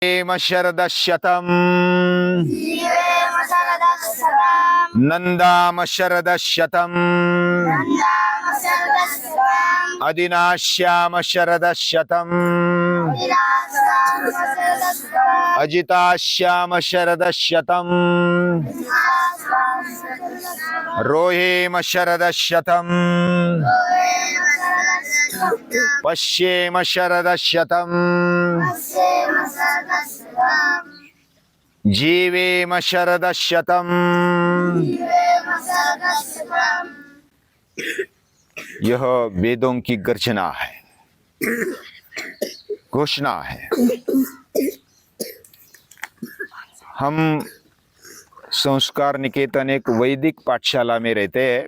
शरदशतम् नन्दाम शरदशतम् अदिनाश्याम शरदशतम् अजिताश्याम शरदशतम् Röhm शरदशतम् पश्येम शरदशतम् जीवेम शरदशतम्। यह वेदों की गर्जना है, घोषणा है। हम संस्कार निकेतन एक वैदिक पाठशाला में रहते हैं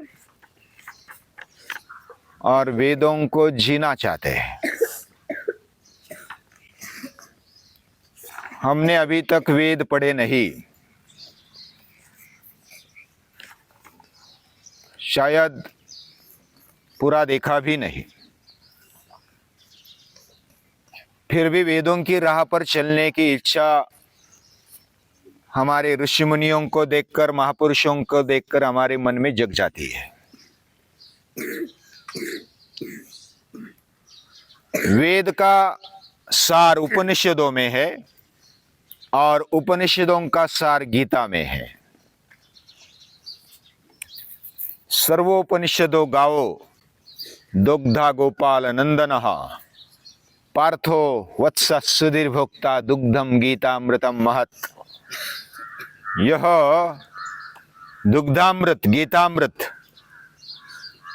और वेदों को जीना चाहते हैं। हमने अभी तक वेद पढ़े नहीं, शायद पूरा देखा भी नहीं, फिर भी वेदों की राह पर चलने की इच्छा हमारे ऋषि मुनियों को देखकर, महापुरुषों को देखकर हमारे मन में जग जाती है। वेद का सार उपनिषदों में है और उपनिषदों का सार गीता में है। सर्वोपनिषदो गावो दुग्धा गोपाल नंदनः पार्थो वत्स सुधीर भोक्ता दुग्धम गीतामृतम महत्। यह दुग्धामृत, गीतामृत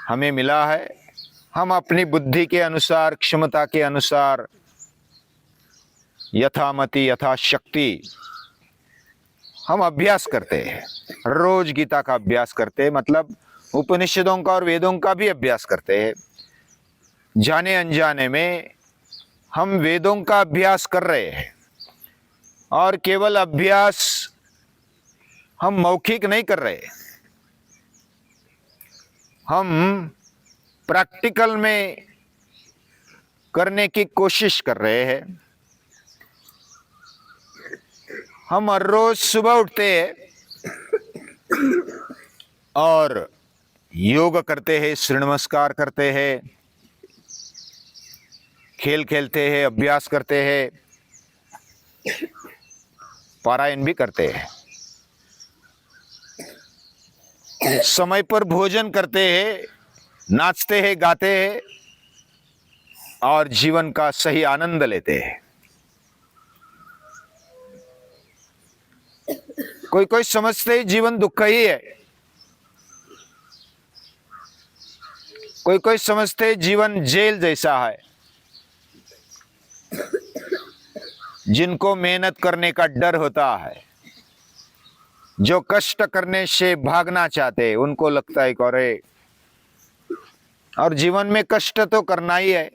हमें मिला है। हम अपनी बुद्धि के अनुसार, क्षमता के अनुसार, यथामति यथाशक्ति हम अभ्यास करते हैं। रोज गीता का अभ्यास करते हैं, मतलब उपनिषदों का और वेदों का भी अभ्यास करते हैं। जाने अनजाने में हम वेदों का अभ्यास कर रहे हैं और केवल अभ्यास हम मौखिक नहीं कर रहे, हम प्रैक्टिकल में करने की कोशिश कर रहे हैं। हम हर रोज सुबह उठते हैं और योग करते हैं, सूर्य नमस्कार करते हैं, खेल खेलते हैं, अभ्यास करते हैं, पारायण भी करते हैं, समय पर भोजन करते हैं, नाचते हैं, गाते हैं और जीवन का सही आनंद लेते हैं। कोई कोई समझते हैं जीवन दुख ही है, कोई कोई समझते हैं जीवन जेल जैसा है। जिनको मेहनत करने का डर होता है, जो कष्ट करने से भागना चाहते हैं, उनको लगता है कि और जीवन में कष्ट तो करना ही है।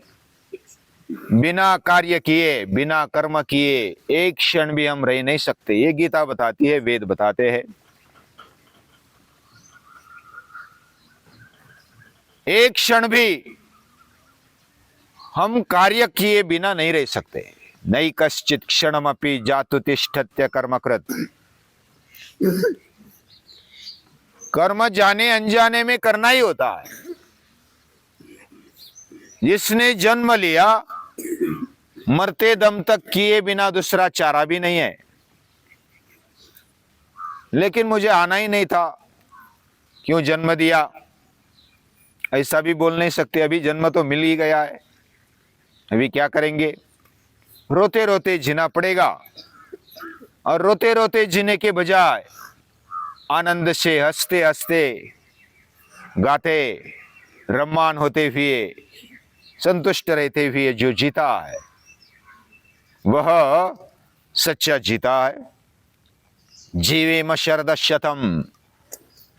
बिना कार्य किए, बिना कर्म किए एक क्षण भी हम रह नहीं सकते। ये गीता बताती है, वेद बताते हैं। एक क्षण भी हम कार्य किए बिना नहीं रह सकते। नई कश्चित क्षणमपि जातु तिष्ठत्य कर्मकृत। कर्म जाने अनजाने में करना ही होता है। जिसने जन्म लिया, मरते दम तक किए बिना दूसरा चारा भी नहीं है। लेकिन मुझे आना ही नहीं था, क्यों जन्म दिया, ऐसा भी बोल नहीं सकते। अभी जन्म तो मिल ही गया है, अभी क्या करेंगे। रोते रोते जीना पड़ेगा और रोते रोते जीने के बजाय आनंद से हंसते हंसते, गाते, रम्मान होते हुए, संतुष्ट रहते हुए जो जीता है वह सच्चा जीता है। जीवेम शरदशतम्।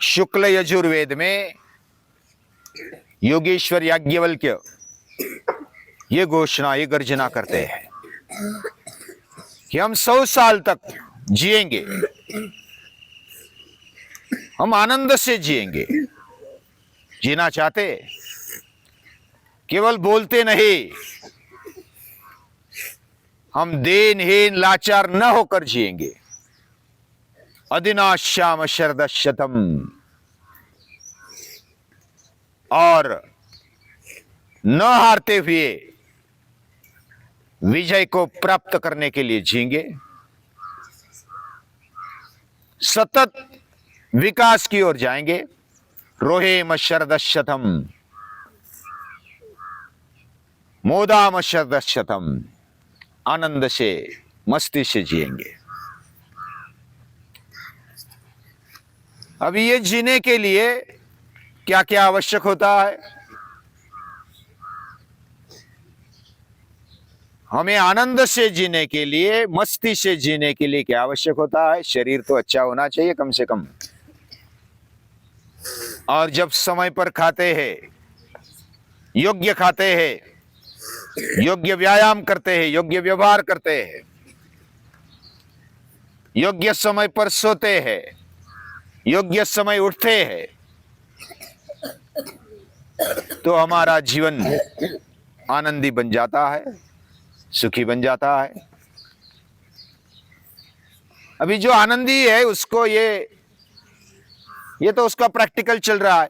शुक्ल यजुर्वेद में योगेश्वर याज्ञवल्क्य ये घोषणा, ये गर्जना करते हैं कि हम 100 साल तक जिएंगे, हम आनंद से जिएंगे। जीना चाहते, केवल बोलते नहीं, हम दीनहीन लाचार न होकर जिएंगे। अदिनाश्याम शरद शतम, और न हारते हुए विजय को प्राप्त करने के लिए जिएंगे। सतत विकास की ओर जाएंगे। रोहेम शरद शतम, मोदाम शरद शतम, आनंद से मस्ती से जिएंगे। अभी ये जीने के लिए क्या क्या आवश्यक होता है? हमें आनंद से जीने के लिए, मस्ती से जीने के लिए क्या आवश्यक होता है? शरीर तो अच्छा होना चाहिए कम से कम, और जब समय पर खाते हैं, योग्य खाते हैं, योग्य व्यायाम करते हैं, योग्य व्यवहार करते हैं, योग्य समय पर सोते हैं, योग्य समय उठते हैं, तो हमारा जीवन आनंदी बन जाता है, सुखी बन जाता है। अभी जो आनंदी है उसको ये तो उसका प्रैक्टिकल चल रहा है।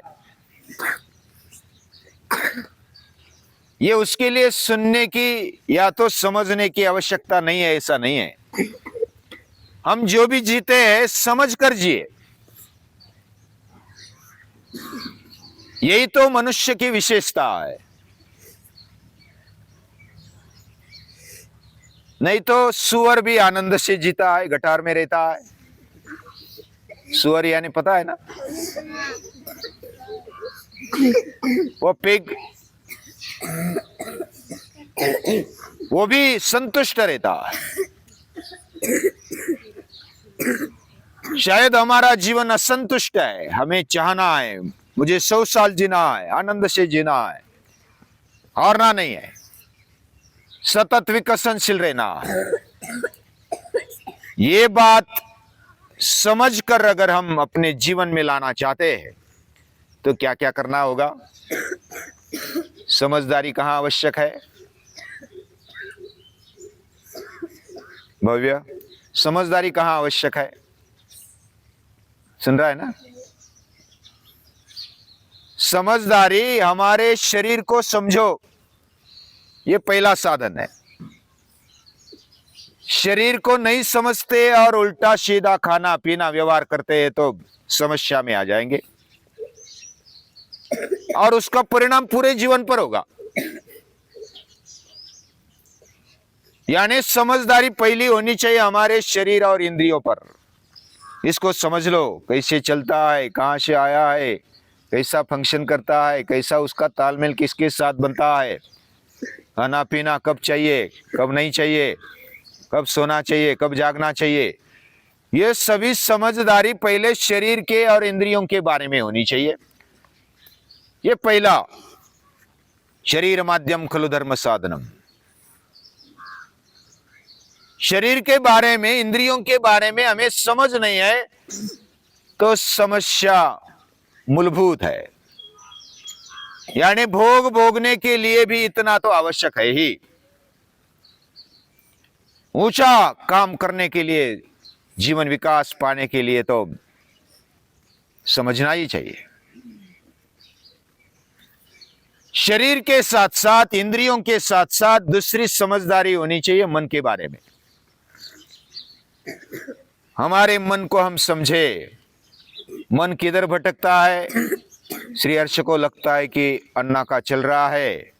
ये उसके लिए सुनने की या तो समझने की आवश्यकता नहीं है, ऐसा नहीं है। हम जो भी जीते हैं समझ कर जिए। यही तो मनुष्य की विशेषता है। नहीं तो सुअर भी आनंद से जीता है, गटार में रहता है। सुअर यानी पता है ना, वो पिग, वो भी संतुष्ट रहता है। शायद हमारा जीवन असंतुष्ट है, हमें चाहना है, मुझे 100 साल जीना है, आनंद से जीना है, हारना नहीं है, सतत विकसनशील रहना है। ये बात समझकर अगर हम अपने जीवन में लाना चाहते हैं तो क्या क्या करना होगा? समझदारी कहां आवश्यक है? भव्य, समझदारी कहां आवश्यक है? सुन रहा है ना? समझदारी, हमारे शरीर को समझो, ये पहला साधन है। शरीर को नहीं समझते और उल्टा सीधा खाना पीना व्यवहार करते हैं तो समस्या में आ जाएंगे, और उसका परिणाम पूरे जीवन पर होगा। यानी समझदारी पहली होनी चाहिए हमारे शरीर और इंद्रियों पर। इसको समझ लो, कैसे चलता है, कहां से आया है, कैसा फंक्शन करता है, कैसा उसका तालमेल किसके साथ बनता है, खाना पीना कब चाहिए, कब नहीं चाहिए, कब सोना चाहिए, कब जागना चाहिए। ये सभी समझदारी पहले शरीर के और इंद्रियों के बारे में होनी चाहिए। ये पहला, शरीर माध्यम खलु धर्म साधनम। शरीर के बारे में, इंद्रियों के बारे में हमें समझ नहीं है तो समस्या मूलभूत है। यानी भोग भोगने के लिए भी इतना तो आवश्यक है ही। ऊंचा काम करने के लिए, जीवन विकास पाने के लिए तो समझना ही चाहिए। शरीर के साथ साथ, इंद्रियों के साथ साथ दूसरी समझदारी होनी चाहिए मन के बारे में। हमारे मन को हम समझे। मन किधर भटकता है? श्री हर्ष को लगता है कि अन्ना का चल रहा है,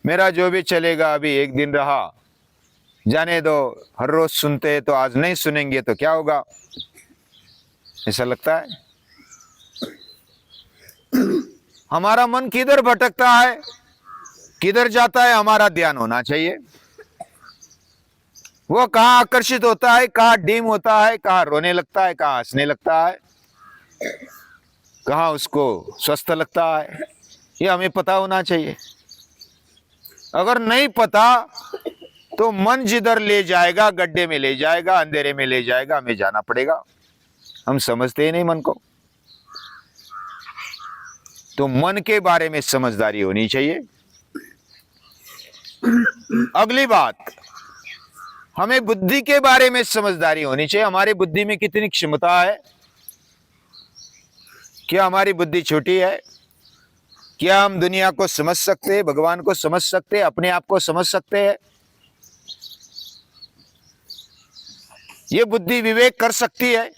मेरा जो भी चलेगा, अभी एक दिन रहा, जाने दो, हर रोज सुनते हैं तो आज नहीं सुनेंगे तो क्या होगा, ऐसा लगता है। हमारा मन किधर भटकता है, किधर जाता है, हमारा ध्यान होना चाहिए। वो कहां आकर्षित होता है, कहां डीम होता है, कहां रोने लगता है, कहां हंसने लगता है, कहां उसको स्वस्थ लगता है, ये हमें पता होना चाहिए। अगर नहीं पता तो मन जिधर ले जाएगा, गड्ढे में ले जाएगा, अंधेरे में ले जाएगा, हमें जाना पड़ेगा। हम समझते ही नहीं मन को। तो मन के बारे में समझदारी होनी चाहिए। अगली बात, हमें बुद्धि के बारे में समझदारी होनी चाहिए। हमारी बुद्धि में कितनी क्षमता है? क्या हमारी बुद्धि छोटी है? क्या हम दुनिया को समझ सकते हैं, भगवान को समझ सकते हैं, अपने आप को समझ सकते हैं? ये बुद्धि विवेक कर सकती है?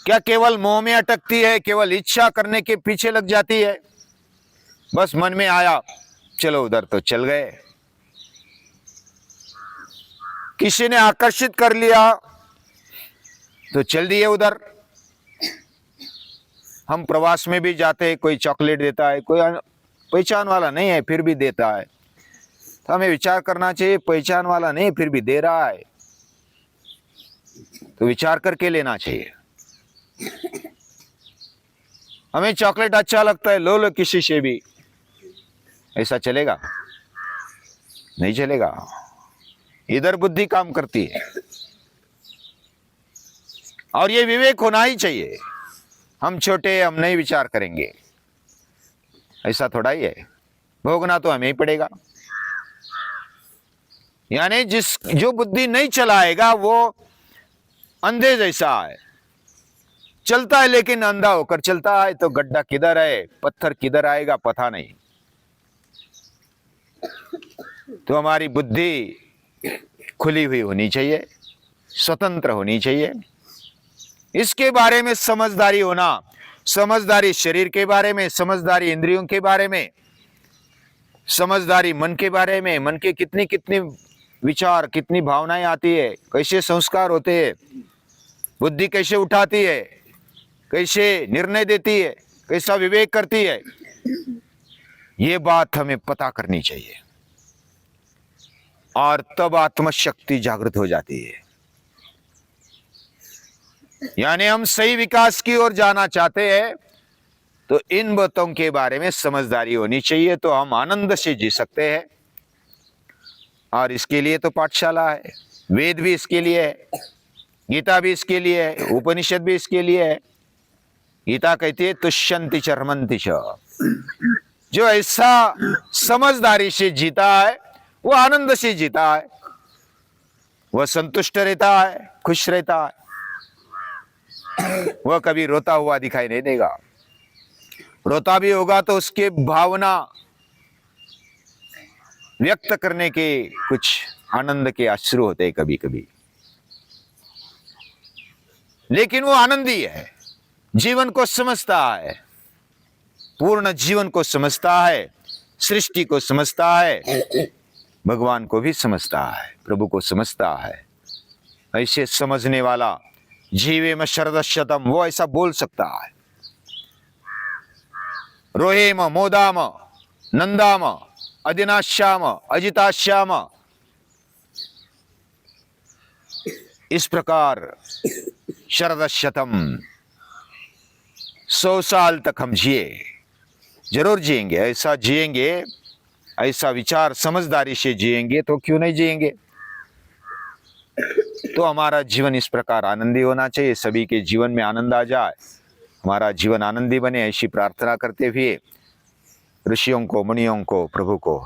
क्या केवल मोह में अटकती है, केवल इच्छा करने के पीछे लग जाती है? बस मन में आया चलो उधर तो चल गए, किसी ने आकर्षित कर लिया तो चल दिए उधर। हम प्रवास में भी जाते हैं, कोई चॉकलेट देता है, कोई पहचान वाला नहीं है फिर भी देता है, तो हमें विचार करना चाहिए पहचान वाला नहीं फिर भी दे रहा है, तो विचार करके लेना चाहिए। हमें चॉकलेट अच्छा लगता है, लो लो किसी से भी, ऐसा चलेगा? नहीं चलेगा। इधर बुद्धि काम करती है और ये विवेक होना ही चाहिए। हम छोटे, हम नहीं विचार करेंगे, ऐसा थोड़ा ही है, भोगना तो हमें ही पड़ेगा। यानी जो बुद्धि नहीं चलाएगा वो अंधे जैसा है, चलता है लेकिन अंधा होकर चलता है, तो गड्ढा किधर है, पत्थर किधर आएगा पता नहीं। तो हमारी बुद्धि खुली हुई होनी चाहिए, स्वतंत्र होनी चाहिए। इसके बारे में समझदारी होना, समझदारी शरीर के बारे में, समझदारी इंद्रियों के बारे में, समझदारी मन के बारे में, मन के कितनी कितनी विचार, कितनी भावनाएं आती है, कैसे संस्कार होते हैं, बुद्धि कैसे उठाती है, कैसे निर्णय देती है, कैसा विवेक करती है, ये बात हमें पता करनी चाहिए। और तब आत्मशक्ति जागृत हो जाती है। यानी हम सही विकास की ओर जाना चाहते हैं तो इन बातों के बारे में समझदारी होनी चाहिए, तो हम आनंद से जी सकते हैं। और इसके लिए तो पाठशाला है, वेद भी इसके लिए है, गीता भी इसके लिए है, उपनिषद भी इसके लिए है। गीता कहती है तुष्यन्ति च रमन्ति च। जो ऐसा समझदारी से जीता है वो आनंद से जीता है, वह संतुष्ट रहता है, खुश रहता है, वह कभी रोता हुआ दिखाई नहीं देगा। रोता भी होगा तो उसके भावना व्यक्त करने के कुछ आनंद के अश्रु होते हैं कभी कभी, लेकिन वो आनंदी है, जीवन को समझता है, पूर्ण जीवन को समझता है, सृष्टि को समझता है, भगवान को भी समझता है, प्रभु को समझता है। ऐसे समझने वाला जीवे में शरदशतम, वो ऐसा बोल सकता है। रोहेम मोदाम नंदाम अदिनाश्याम अजिताश्याम, इस प्रकार शरदशतम 100 साल तक हम जिए, जरूर जिएंगे। ऐसा जिएंगे, ऐसा विचार समझदारी से जिएंगे तो क्यों नहीं जिएंगे। तो हमारा जीवन इस प्रकार आनंदी होना चाहिए, सभी के जीवन में आनंद आ जाए, हमारा जीवन आनंदी बने, ऐसी प्रार्थना करते हुए ऋषियों को, मुनियों को, प्रभु को